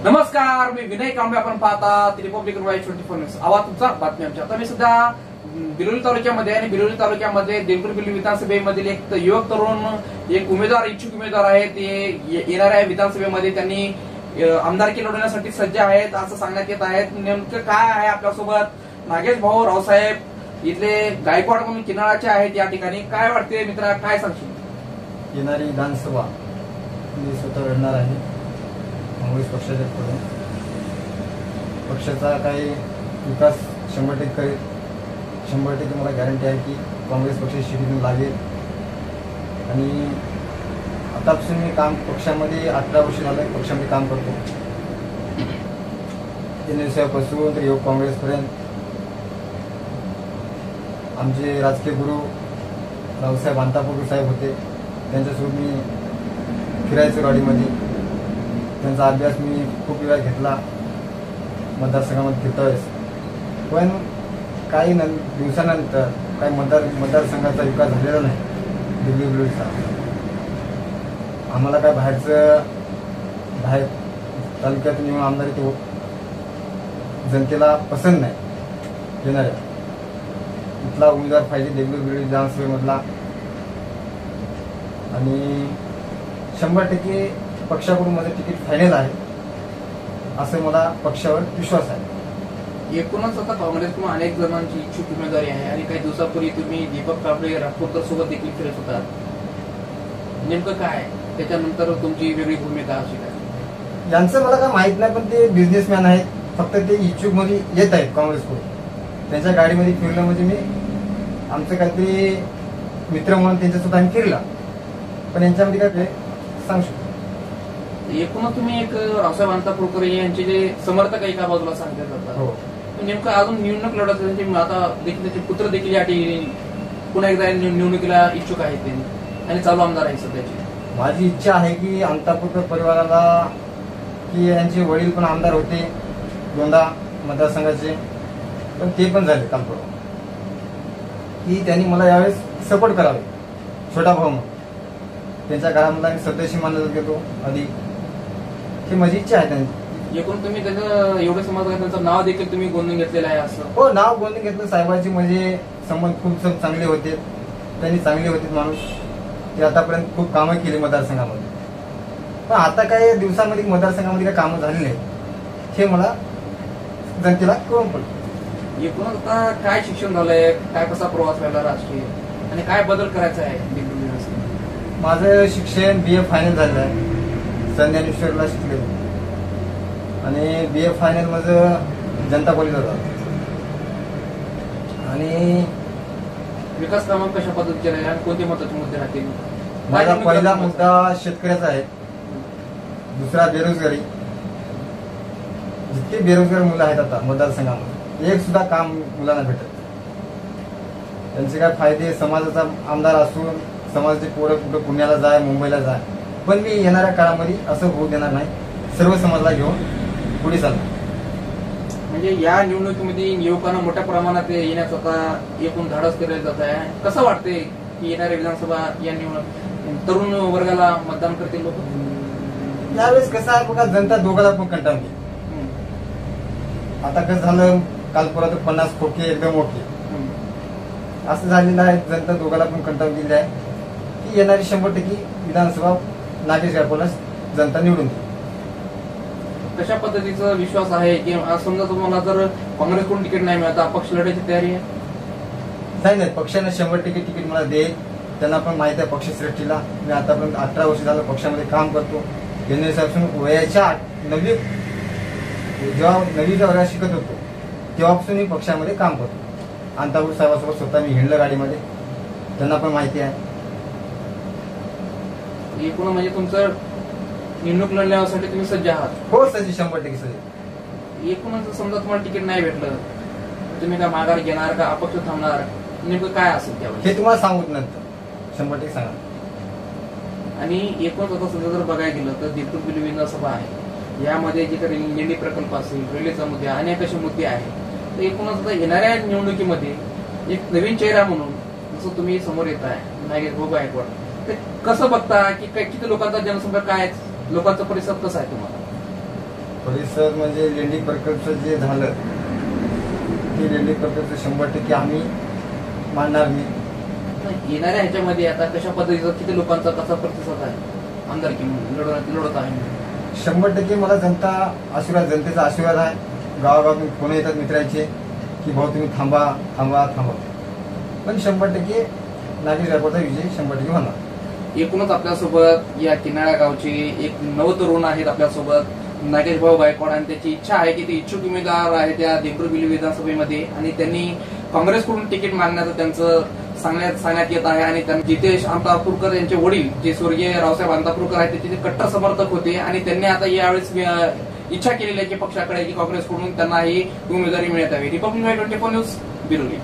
नमस्कार, मी विनय कांबळे. आपण पाहता रिपब्लिकन वॉइस 24 न्यूज. आवाज तुमचा, बातमी आमची. आता मी सध्या बिलोली तालुक्यामध्ये आणि बिलोली तालुक्यामध्ये देवपूर विधानसभेमधील एक युवक तरुण एक उमेदवार, इच्छुक उमेदवार आहे. ते येणाऱ्या विधानसभेमध्ये त्यांनी आमदारकी लढवण्यासाठी सज्ज आहेत असं सांगण्यात येत आहे. नेमकं काय आहे आपल्यासोबत नागेश भाऊ रावसाहेब इथले गायकवाड म्हणून किनाळाचे आहेत. या ठिकाणी काय वाटते मित्रा, काय सांगशील? येणारी विधानसभा मी स्वतः लढणार आहे काँग्रेस पक्षाकडून. पक्षाचा काही विकास 100% करेल. 100% मला गॅरंटी आहे की काँग्रेस पक्षाची शिडी लागेल. आणि आतापासून मी काम पक्षामध्ये 18 वर्ष झालं पक्षामध्ये काम करतो. NSUपासून तर युवक काँग्रेसपर्यंत. आमचे राजकीय गुरु रावसाहेब अंतापूरकर साहेब होते, त्यांच्यासोबत मी फिरायचो गाडीमध्ये. त्यांचा अभ्यास मी खूप वेळा घेतला मतदारसंघामध्ये फिरता वेळेस. पण काही दिवसानंतर काही मतदारसंघाचा विकास झालेला नाही बिलोलीचा. आम्हाला काय बाहेर तालुक्यातून येऊन आमदारी तो जनतेला पसंत नाही येणाऱ्या. इथला उमेदवार पाहिजे बिलोली विधानसभेमधला. आणि 100% पक्षाकडून माझं तिकीट फायनल आहे असं मला पक्षावर विश्वास आहे. एकूणच आता काँग्रेसकडून अनेक जणांची इच्छुक उमेदवारी आहे आणि काही दिवसापूर्वी तुम्ही दीपक कांबळे राठोडकर सोबत देखील फिरत होता. नेमकं काय त्याच्यानंतर तुमची वेगळी भूमिका अशी काय? यांचं मला काय माहित नाही, पण ते बिझनेसमॅन आहेत. फक्त ते इच्छुक मध्ये येत आहेत काँग्रेसकडून. त्यांच्या गाडीमध्ये फिरलं म्हणजे मी आमचं काहीतरी मित्र म्हणून त्यांच्यासोबत आम्ही फिरला. पण यांच्यामध्ये काय सांगू शकतो. एकूणच तुम्ही एक रावसाहेब अंतापूरकर यांचे जे समर्थक एका बाजूला सांगतात जातात. हो. नेमकं अजून निवडणूक लढत आता देखील त्याचे पुत्र देखील या ठिकाणी पुन्हा एकदा निवडणुकीला इच्छुक आहेत ते आणि चालू आमदार आहे सध्याचे. माझी इच्छा आहे की अंतापूरकर परिवाराला, की यांचे वडील पण आमदार होते 2दा मतदारसंघाचे, पण ते पण झाले काल परवा, की त्यांनी मला यावेळेस सपोर्ट करावे छोटा भाऊ म्हणून. त्यांच्या घरामधला मी सदस्य मानला घेतो आधी. ही माझी इच्छा आहे त्यांची. एकूण तुम्ही त्याचं एवढं समज त्यांचं नाव देखील तुम्ही गोंधून घेतलेलं आहे असं? हो, नाव गोंधून घेतलं. साहेबांचे म्हणजे संबंध खूप चांगले होते. त्यांनी चांगले होते माणूस. ते आतापर्यंत खूप कामं केली मतदारसंघामध्ये. पण आता काही दिवसांमध्ये मतदारसंघामध्ये काही कामं झाली नाही हे मला जनतेला कळून पडलं. एकूणच आता काय शिक्षण झालंय, काय कसा प्रवास व्हायला राजकीय आणि काय बदल करायचा आहे? माझं शिक्षण BA फायनल झालेलं आहे. संध्यानेश्वरला शिकले आणि BA फायनल माझं जनता कॉलेजला झालं. आणि विकास कामं कशा पद्धतीचे राहील आणि कोणते महत्वाचे मुद्दे राहतील? माझा पहिला मुद्दा शेतकऱ्याचा आहे. दुसरा बेरोजगारी. जितके बेरोजगार मुलं आहेत आता मतदारसंघामध्ये, एक सुद्धा काम मुलांना भेटत. त्यांचे काय फायदे, समाजाचा आमदार असून समाजाचे पोरं कुठं पुण्याला जाय, मुंबईला जाय. पण मी येणाऱ्या काळामध्ये असं होऊ देणार नाही. सर्व समाजाला घेऊन पुढे चालणार. म्हणजे या निवडणुकीमध्ये युवकांना मोठ्या प्रमाणात येण्याचं आता एकूण धाडस केलं जात आहे. कसं वाटतंय की येणाऱ्या विधानसभा या तरुण वर्गाला मतदान करतील लोक? यावेळेस कसं आहे बघा, जनता दोघाला पण कंटाळली. आता कसं झालं, काल परत 50 खोके एकदम ओके असं झालेलं आहे. जनता दोघाला पण कंटाळलेली आहे की येणारी 100% विधानसभा नागेश गायकवाडला जनता निवडून देईल. कशा पद्धतीचा विश्वास आहे की समजा तुम्हाला जर काँग्रेसकडून तिकीट नाही मिळत, अपक्ष लढायची तयारी आहे? नाही, पक्षाने 100% तिकीट मला देईल. त्यांना पण माहिती आहे पक्षश्रेष्ठीला. मी आतापर्यंत 18 वर्ष झालं पक्षामध्ये काम करतो. NSUपासून वयाच्या जेव्हा 9वीच्या वर्गात शिकत होतो तेव्हापासून मी पक्षामध्ये काम करतो. अंतापूर साहेबांसोबत स्वतः मी हिंडलं गाडीमध्ये. त्यांना पण माहिती आहे. एकूण म्हणजे तुमचं निवडणूक लढण्यासाठी तुम्ही सज्ज आहात? हो, सज्ज, 100% सज्ज. एकूणच समजा तुम्हाला तिकीट नाही भेटलं, तुम्ही काय माघार घेणार का अपक्ष थांबणार, नेमकं काय असेल त्यावेळेस? हे तुम्हाला सांगूत नंतर 100% सांगा. आणि एकूणच आता समजा जर बघायला गेलं तर देवपूर बिलोली विधानसभा आहे, यामध्ये जे काही लेंडी प्रकल्प असेल, रेल्वेचा मुद्दे, अनेक असे मुद्दे आहेत. तर एकूणच आता येणाऱ्या निवडणुकीमध्ये एक नवीन चेहरा म्हणून जसं तुम्ही समोर येत आहे नागेश भाऊ गायकवाड, ते कसं बघता की किती लोकांचा जनसंपर्क आहे, लोकांचा परिसर कसा आहे तुम्हाला? परिसर म्हणजे लेंडी प्रकल्प जे झालं ते लेंडी प्रकल्प 100% आम्ही मानणार नाही. येणाऱ्या ह्याच्यामध्ये आता कशा पद्धतीचा किती लोकांचा कसा प्रतिसाद आहे आमदारकी लढत आहे? 100% मला जनतेचा आशीर्वाद आहे. गावागावातून फोन येतात मित्राचे की भाऊ तुम्ही थांबा थांबा थांबा, पण 100% नागेश गायकवाडचा विजय 100% होणार. एकूणच आपल्यासोबत या किनाळ्या गावचे एक नवतरुण आहेत आपल्यासोबत नागेश भाऊ गायकवाड, आणि त्याची इच्छा आहे की ते इच्छुक उमेदवार आहे त्या देवगडबिल्ली विधानसभेमध्ये, आणि त्यांनी काँग्रेसकडून तिकीट मागण्याचं त्यांचं सांगण्यात येत आहे. आणि जितेश अंतापूरकर यांचे वडील जे स्वर्गीय रावसाहेब अंतापूरकर आहेत त्याचे कट्टर समर्थक होते, आणि त्यांनी आता यावेळेस इच्छा केलेली आहे की पक्षाकडे की काँग्रेसकडून त्यांना ही उमेदवारी मिळत आहे. Republic 24 news, Biroli.